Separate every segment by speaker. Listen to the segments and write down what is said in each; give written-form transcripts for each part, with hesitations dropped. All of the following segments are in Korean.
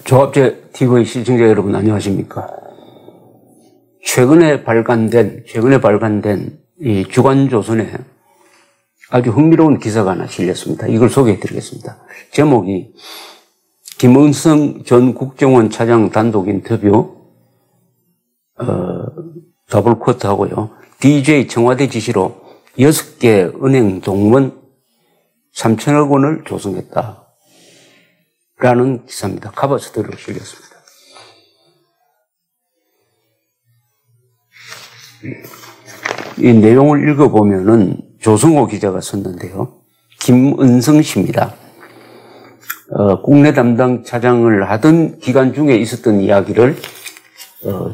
Speaker 1: 조합제 TV 시청자 여러분 안녕하십니까? 최근에 발간된 이 주간조선에 아주 흥미로운 기사가 하나 실렸습니다. 이걸 소개해 드리겠습니다. 제목이 김은성 전 국정원 차장 단독 인터뷰, 더블 쿼트하고요. DJ 청와대 지시로 6개 은행 동원 3천억 원을 조성했다. 라는 기사입니다. 카버스토리로 실렸습니다. 이 내용을 읽어보면은 조승호 기자가 썼는데요. 김은성 씨입니다. 국내 담당 차장을 하던 기간 중에 있었던 이야기를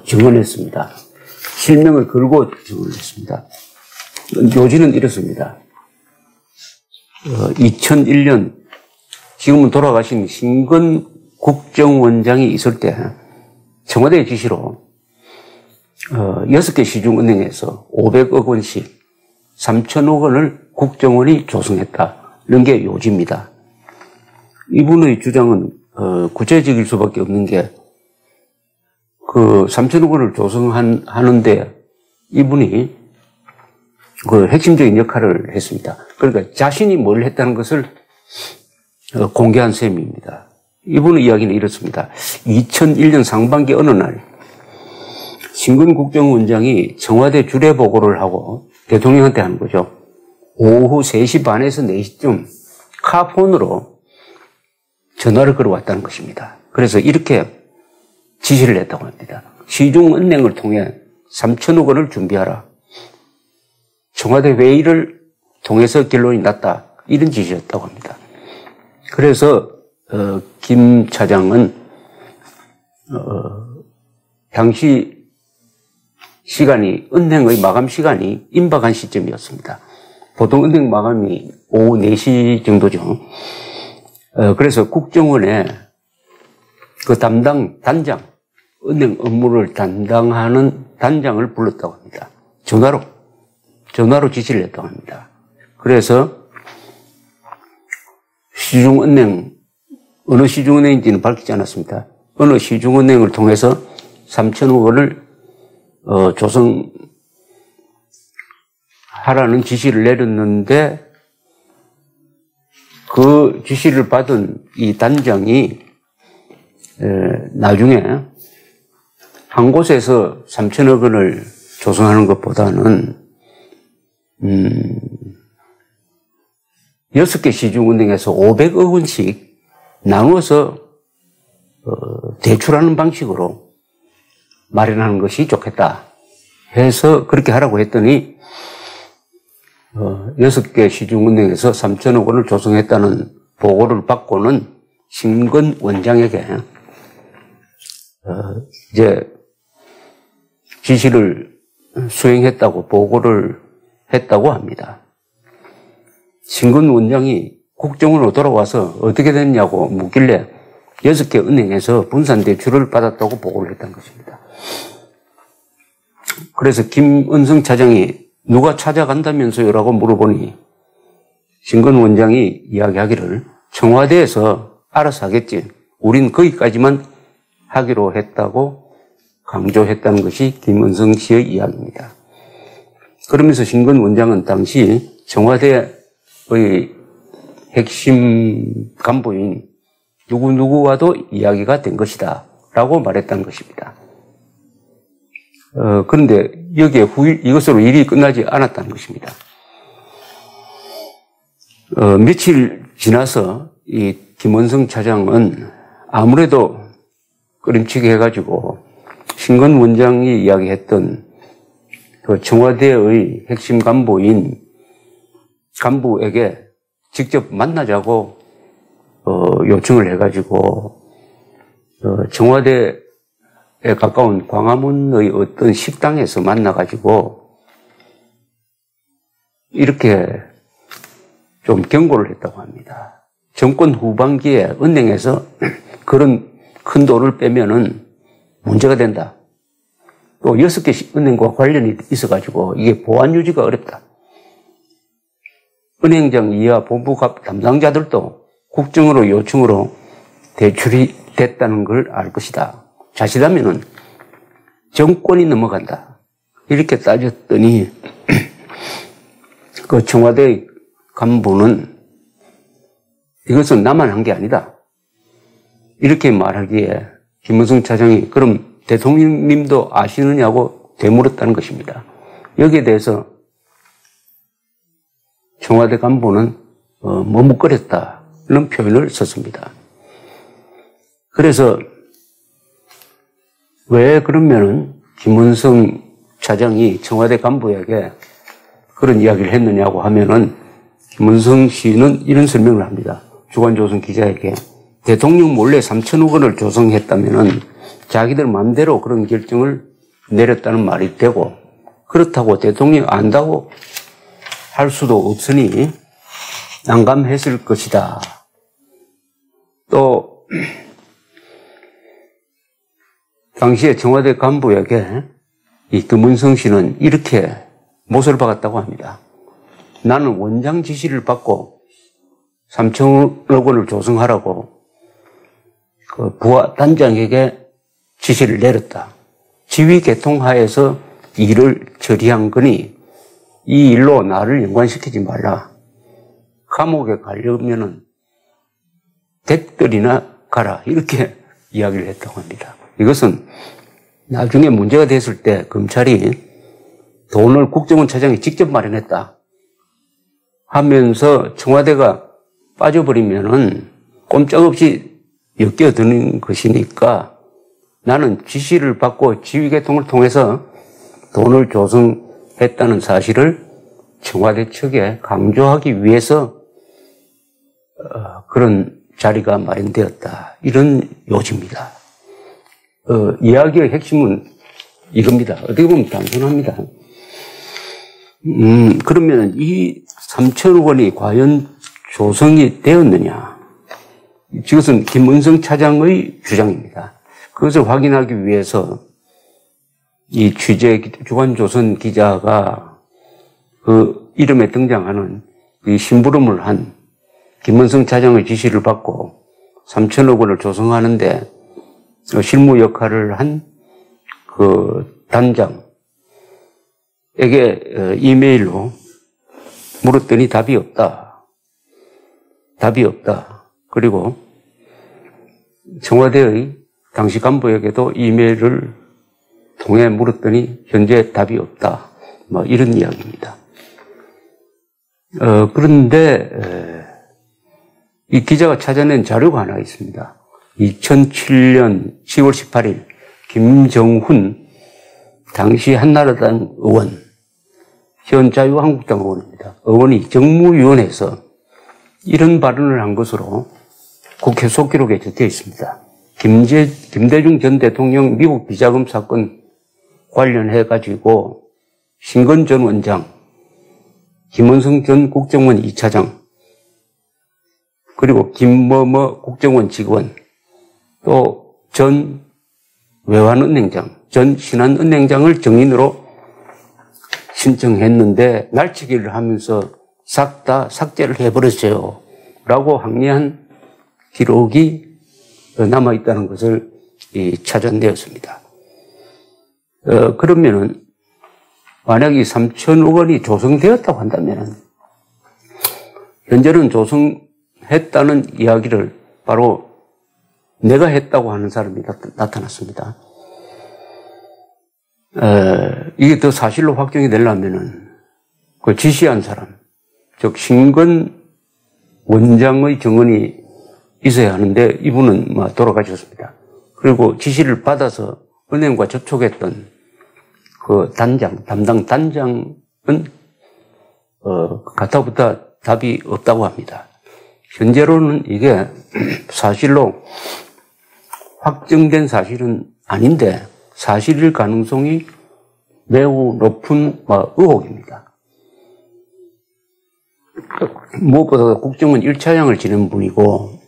Speaker 1: 증언했습니다. 실명을 걸고 증언했습니다. 요지는 이렇습니다. 2001년 지금은 돌아가신 신건 국정원장이 있을 때 청와대 지시로 6개 시중은행에서 500억 원씩 3천억 원을 국정원이 조성했다는 게 요지입니다. 이분의 주장은 구체적일 수밖에 없는 게 그 3천억 원을 조성하는데 이분이 그 핵심적인 역할을 했습니다. 그러니까 자신이 뭘 했다는 것을 공개한 셈입니다. 이분의 이야기는 이렇습니다. 2001년 상반기 어느 날 신건 국정원장이 청와대 주례 보고를 하고 대통령한테 하는 거죠. 오후 3시 반에서 4시쯤 카폰으로 전화를 걸어왔다는 것입니다. 그래서 이렇게 지시를 했다고 합니다. 시중은행을 통해 3천억 원을 준비하라. 청와대 회의를 통해서 결론이 났다. 이런 지시였다고 합니다. 그래서 김 차장은 당시 시간이 은행의 마감 시간이 임박한 시점이었습니다. 보통 은행 마감이 오후 4시 정도죠. 그래서 국정원에 그 담당 단장, 은행 업무를 담당하는 단장을 불렀다고 합니다. 전화로 지시를 했다고 합니다. 그래서 시중은행, 어느 시중은행인지는 밝히지 않았습니다. 어느 시중은행을 통해서 3천억 원을 조성하라는 지시를 내렸는데 그 지시를 받은 이 단장이 나중에 한 곳에서 3천억 원을 조성하는 것보다는 6개 시중은행에서 500억 원씩 나누어서 대출하는 방식으로 마련하는 것이 좋겠다 해서 그렇게 하라고 했더니 6개 시중은행에서 3천억 원을 조성했다는 보고를 받고는 신건 원장에게 이제 지시를 수행했다고 보고를 했다고 합니다. 신건 원장이 국정원으로 돌아와서 어떻게 됐냐고 묻길래 6개 은행에서 분산 대출을 받았다고 보고를 했던 것입니다. 그래서 김은성 차장이 누가 찾아간다면서요? 라고 물어보니 신건 원장이 이야기하기를 청와대에서 알아서 하겠지. 우린 거기까지만 하기로 했다고 강조했다는 것이 김은성 씨의 이야기입니다. 그러면서 신건 원장은 당시 청와대의 핵심 간부인 누구누구와도 이야기가 된 것이다 라고 말했다는 것입니다. 그런데 여기에 이것으로 일이 끝나지 않았다는 것입니다. 며칠 지나서 이 김은성 차장은 아무래도 꺼림칙이 해가지고 신건 원장이 이야기했던 그 청와대의 핵심 간부에게 직접 만나자고 요청을 해가지고 청와대에 가까운 광화문의 어떤 식당에서 만나가지고 이렇게 좀 경고를 했다고 합니다. 정권 후반기에 은행에서 그런 큰 돈을 빼면은 문제가 된다. 또 6개 은행과 관련이 있어가지고 이게 보안 유지가 어렵다. 은행장 이하 본부 담당자들도 국정으로 요청으로 대출이 됐다는 걸 알 것이다. 자칫하면은 정권이 넘어간다. 이렇게 따졌더니 그 청와대 간부는 이것은 나만 한 게 아니다. 이렇게 말하기에 김문성 차장이 그럼 대통령님도 아시느냐고 되물었다는 것입니다. 여기에 대해서 청와대 간부는 머뭇거렸다는 표현을 썼습니다. 그래서 왜 그러면은 김문성 차장이 청와대 간부에게 그런 이야기를 했느냐고 하면은 김문성 씨는 이런 설명을 합니다. 주간조선 기자에게 대통령 몰래 3천억 원을 조성했다면은 자기들 마음대로 그런 결정을 내렸다는 말이 되고 그렇다고 대통령이 안다고 할 수도 없으니 난감했을 것이다. 또 당시에 청와대 간부에게 이 김문성 씨는 이렇게 못을 박았다고 합니다. 나는 원장 지시를 받고 3천억 원을 조성하라고 그 부하 단장에게 지시를 내렸다. 지휘 계통하에서 일을 처리한 거니 이 일로 나를 연관시키지 말라. 감옥에 가려면은 댓글이나 가라. 이렇게 이야기를 했다고 합니다. 이것은 나중에 문제가 됐을 때 검찰이 돈을 국정원 차장이 직접 마련했다 하면서 청와대가 빠져버리면은 꼼짝없이 엮여드는 것이니까 나는 지시를 받고 지휘계통을 통해서 돈을 조성했다는 사실을 청와대 측에 강조하기 위해서 그런 자리가 마련되었다. 이런 요지입니다. 이야기의 핵심은 이겁니다. 어떻게 보면 단순합니다. 그러면 이 3천억 원이 과연 조성이 되었느냐? 이것은 김문성 차장의 주장입니다. 그것을 확인하기 위해서 이 주간조선 기자가 그 이름에 등장하는 이 심부름을 한 김문성 차장의 지시를 받고 3천억 원을 조성하는데 실무 역할을 한 그 단장에게 이메일로 물었더니 답이 없다. 답이 없다. 그리고 청와대의 당시 간부에게도 이메일을 통해 물었더니 현재 답이 없다. 뭐 이런 이야기입니다. 그런데 이 기자가 찾아낸 자료가 하나 있습니다. 2007년 10월 18일 김정훈 당시 한나라당 의원, 현 자유한국당 의원입니다. 의원이 정무위원회에서 이런 발언을 한 것으로 국회 속기록에 적혀 있습니다. 김대중 전 대통령 미국 비자금 사건 관련해가지고 신건 전 원장, 김원성 전 국정원 2차장, 그리고 김뭐뭐 국정원 직원, 또 전 외환은행장, 전 신한은행장을 정인으로 신청했는데 날치기를 하면서 싹 다 삭제를 해버렸어요. 라고 항의한 기록이 남아있다는 것을 찾아내었습니다. 그러면은 만약 이 3천억 원이 조성되었다고 한다면 현재는 조성했다는 이야기를 바로 내가 했다고 하는 사람이 나타났습니다. 이게 더 사실로 확정이 되려면은 그 지시한 사람, 즉 신건 원장의 증언이 있어야 하는데 이분은 돌아가셨습니다. 그리고 지시를 받아서 은행과 접촉했던 그 담당 단장은 가타부타 답이 없다고 합니다. 현재로는 이게 사실로 확정된 사실은 아닌데 사실일 가능성이 매우 높은 의혹입니다. 무엇보다 국정원 1차장을 지낸 분이고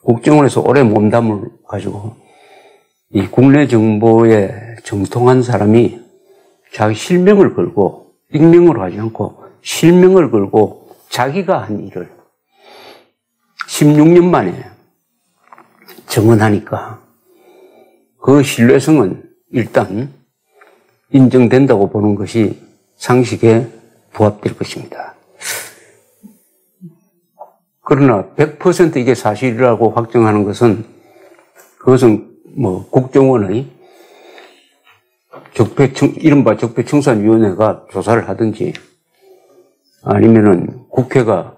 Speaker 1: 국정원에서 오래 몸담을 가지고 이 국내 정보에 정통한 사람이 자기 실명을 걸고 익명으로 하지 않고 실명을 걸고 자기가 한 일을 16년 만에 증언하니까 그 신뢰성은 일단 인정된다고 보는 것이 상식에 부합될 것입니다. 그러나 100% 이게 사실이라고 확정하는 것은 그것은 뭐 국정원의 이른바 적폐청산위원회가 조사를 하든지 아니면은 국회가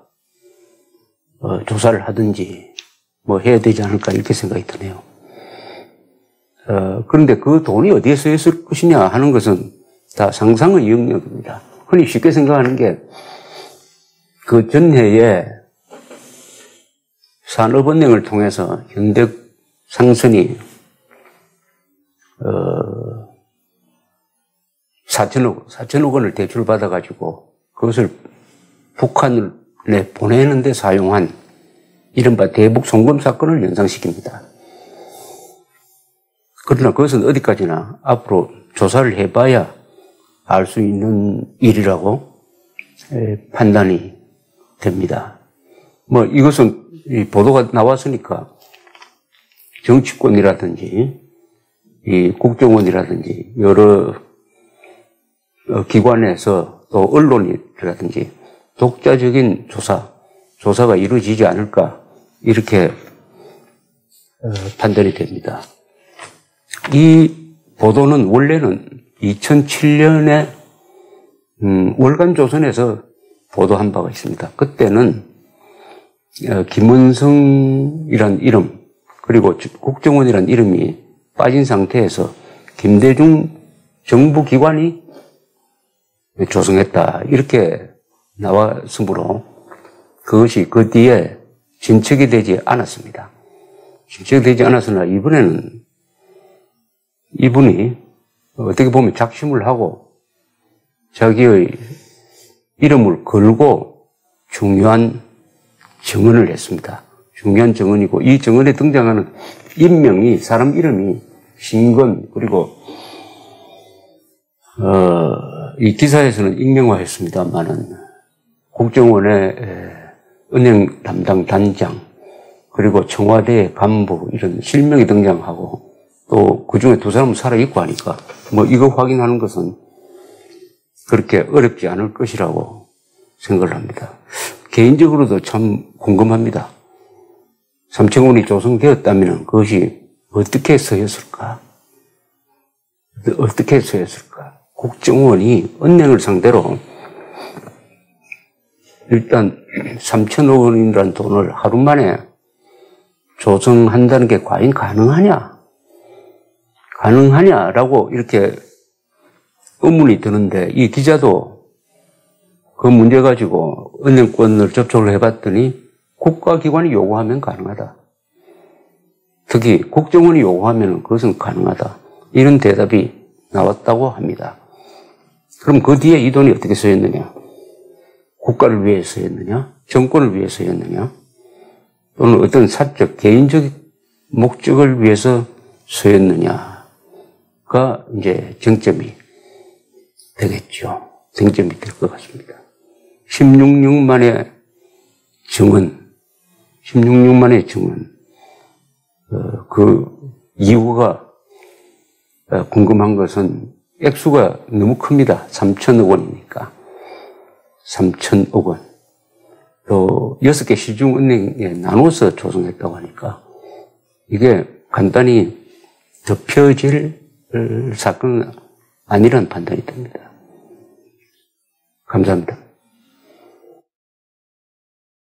Speaker 1: 조사를 하든지 뭐 해야 되지 않을까 이렇게 생각이 드네요. 그런데 그 돈이 어디에 쓰였을 것이냐 하는 것은 다 상상의 영역입니다. 흔히 쉽게 생각하는 게 그 전해에 산업은행을 통해서 현대상선이 4천억 원을 대출받아가지고 그것을 북한에 보내는데 사용한 이른바 대북 송금 사건을 연상시킵니다. 그러나 그것은 어디까지나 앞으로 조사를 해봐야 알 수 있는 일이라고 판단이 됩니다. 뭐 이것은 이 보도가 나왔으니까 정치권이라든지 이 국정원이라든지 여러 기관에서 또 언론이라든지 독자적인 조사가 이루어지지 않을까 이렇게 판단이 됩니다. 이 보도는 원래는 2007년에 월간조선에서 보도한 바가 있습니다. 그때는 김원성이란 이름 그리고 국정원이란 이름이 빠진 상태에서 김대중 정부기관이 조성했다 이렇게 나왔으므로 그것이 그 뒤에 진척이 되지 않았습니다. 진척이 되지 않았으나 이번에는 이분이 어떻게 보면 작심을 하고 자기의 이름을 걸고 중요한 증언을 했습니다. 중요한 증언이고 이 증언에 등장하는 인명이 사람 이름이 신건 그리고 이 기사에서는 익명화했습니다만은 국정원의 은행 담당 단장 그리고 청와대 간부 이런 실명이 등장하고 또 그중에 두 사람은 살아있고 하니까 뭐 이거 확인하는 것은 그렇게 어렵지 않을 것이라고 생각을 합니다. 개인적으로도 참 궁금합니다. 삼청원이 조성되었다면 그것이 어떻게 쓰였을까? 어떻게 쓰였을까? 국정원이 은행을 상대로 일단 3천억 원이라는 돈을 하루 만에 조성한다는 게 과연 가능하냐라고 이렇게 의문이 드는데 이 기자도 그 문제 가지고 은행권을 접촉을 해봤더니 국가기관이 요구하면 가능하다. 특히 국정원이 요구하면 그것은 가능하다. 이런 대답이 나왔다고 합니다. 그럼 그 뒤에 이 돈이 어떻게 쓰였느냐? 국가를 위해 쓰였느냐? 정권을 위해 쓰였느냐? 또는 어떤 사적, 개인적 목적을 위해서 쓰였느냐가 이제 쟁점이 되겠죠. 쟁점이 될 것 같습니다. 16년 만에 증언, 그 이유가 궁금한 것은 액수가 너무 큽니다. 3천억 원이니까. 3천억 원. 또 6개 시중은행에 나눠서 조성했다고 하니까 이게 간단히 덮여질 사건은 아니라는 판단이 듭니다. 감사합니다.